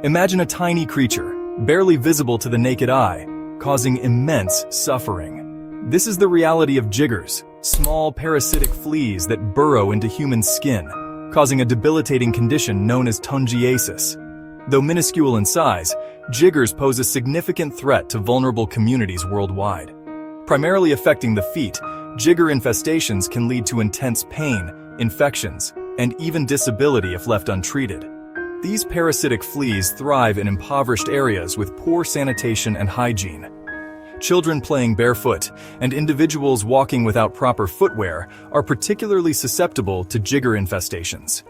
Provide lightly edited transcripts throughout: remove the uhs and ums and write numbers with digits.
Imagine a tiny creature, barely visible to the naked eye, causing immense suffering. This is the reality of jiggers, small parasitic fleas that burrow into human skin, causing a debilitating condition known as tungiasis. Though minuscule in size, jiggers pose a significant threat to vulnerable communities worldwide. Primarily affecting the feet, jigger infestations can lead to intense pain, infections, and even disability if left untreated. These parasitic fleas thrive in impoverished areas with poor sanitation and hygiene. Children playing barefoot and individuals walking without proper footwear are particularly susceptible to jigger infestations.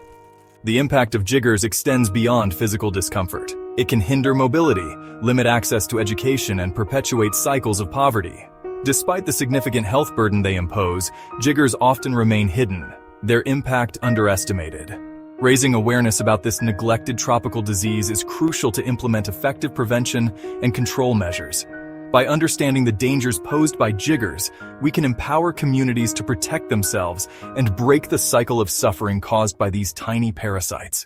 The impact of jiggers extends beyond physical discomfort. It can hinder mobility, limit access to education, and perpetuate cycles of poverty. Despite the significant health burden they impose, jiggers often remain hidden, their impact underestimated. Raising awareness about this neglected tropical disease is crucial to implement effective prevention and control measures. By understanding the dangers posed by jiggers, we can empower communities to protect themselves and break the cycle of suffering caused by these tiny parasites.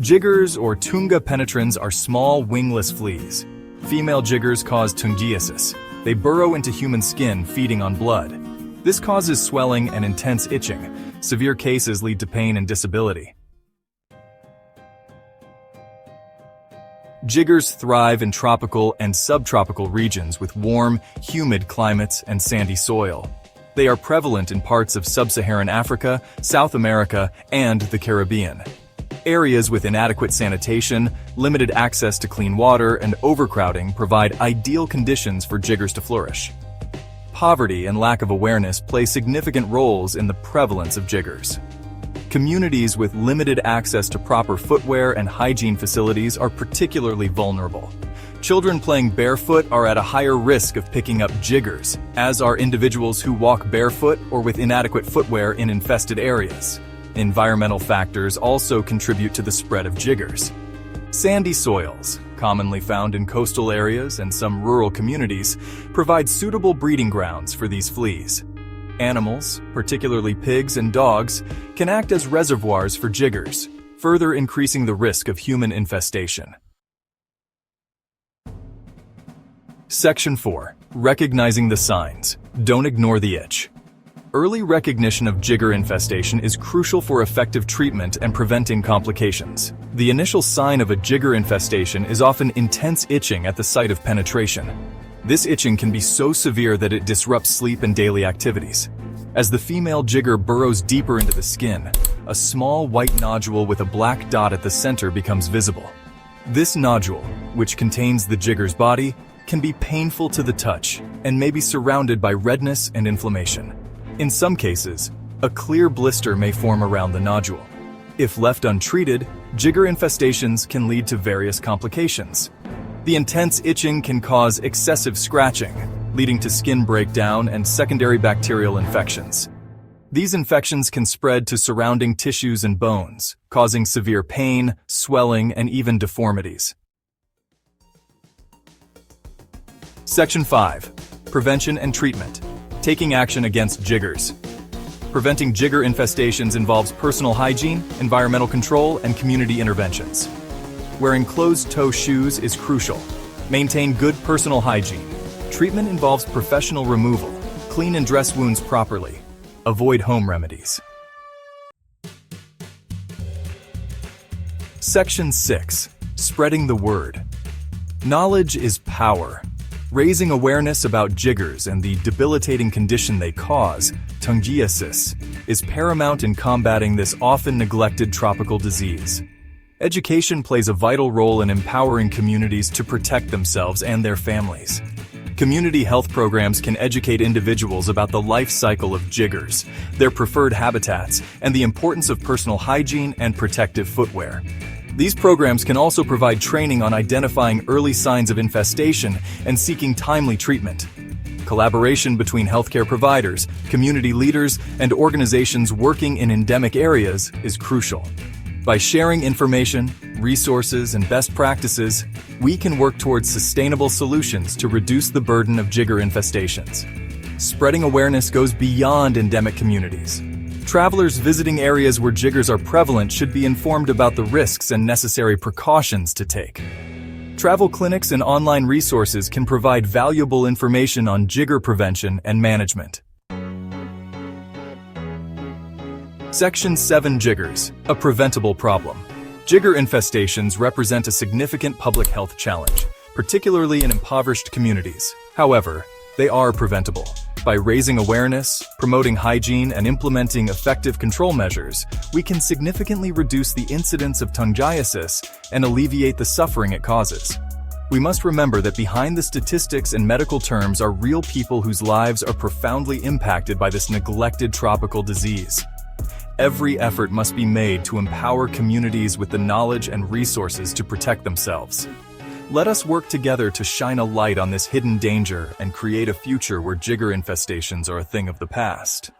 Jiggers or tunga penetrans are small wingless fleas. Female jiggers cause tungiasis. They burrow into human skin, feeding on blood. This causes swelling and intense itching. Severe cases lead to pain and disability. Jiggers thrive in tropical and subtropical regions with warm, humid climates and sandy soil. They are prevalent in parts of sub-Saharan Africa, South America, and the Caribbean. Areas with inadequate sanitation, limited access to clean water, and overcrowding provide ideal conditions for jiggers to flourish. Poverty and lack of awareness play significant roles in the prevalence of jiggers. Communities with limited access to proper footwear and hygiene facilities are particularly vulnerable. Children playing barefoot are at a higher risk of picking up jiggers, as are individuals who walk barefoot or with inadequate footwear in infested areas. Environmental factors also contribute to the spread of jiggers. Sandy soils, commonly found in coastal areas and some rural communities, provide suitable breeding grounds for these fleas. Animals, particularly pigs and dogs, can act as reservoirs for jiggers, further increasing the risk of human infestation. Section 4. Recognizing the signs. Don't ignore the itch. Early recognition of jigger infestation is crucial for effective treatment and preventing complications. The initial sign of a jigger infestation is often intense itching at the site of penetration. This itching can be so severe that it disrupts sleep and daily activities. As the female jigger burrows deeper into the skin, a small white nodule with a black dot at the center becomes visible. This nodule, which contains the jigger's body, can be painful to the touch and may be surrounded by redness and inflammation. In some cases, a clear blister may form around the nodule. If left untreated, jigger infestations can lead to various complications. The intense itching can cause excessive scratching, leading to skin breakdown and secondary bacterial infections. These infections can spread to surrounding tissues and bones, causing severe pain, swelling, and even deformities. Section 5. Prevention and treatment. Taking action against jiggers. Preventing jigger infestations involves personal hygiene, environmental control, and community interventions. Wearing closed-toe shoes is crucial. Maintain good personal hygiene. Treatment involves professional removal. Clean and dress wounds properly. Avoid home remedies. Section 6. Spreading the word. Knowledge is power. Raising awareness about jiggers and the debilitating condition they cause, tungiasis, is paramount in combating this often neglected tropical disease. Education plays a vital role in empowering communities to protect themselves and their families. Community health programs can educate individuals about the life cycle of jiggers, their preferred habitats, and the importance of personal hygiene and protective footwear. These programs can also provide training on identifying early signs of infestation and seeking timely treatment. Collaboration between healthcare providers, community leaders, and organizations working in endemic areas is crucial. By sharing information, resources, and best practices, we can work towards sustainable solutions to reduce the burden of jigger infestations. Spreading awareness goes beyond endemic communities. Travelers visiting areas where jiggers are prevalent should be informed about the risks and necessary precautions to take. Travel clinics and online resources can provide valuable information on jigger prevention and management. Section 7. Jiggers, a preventable problem. Jigger infestations represent a significant public health challenge, particularly in impoverished communities. However, they are preventable. By raising awareness, promoting hygiene, and implementing effective control measures, we can significantly reduce the incidence of tongiasis and alleviate the suffering it causes. We must remember that behind the statistics and medical terms are real people whose lives are profoundly impacted by this neglected tropical disease. Every effort must be made to empower communities with the knowledge and resources to protect themselves. Let us work together to shine a light on this hidden danger and create a future where jigger infestations are a thing of the past.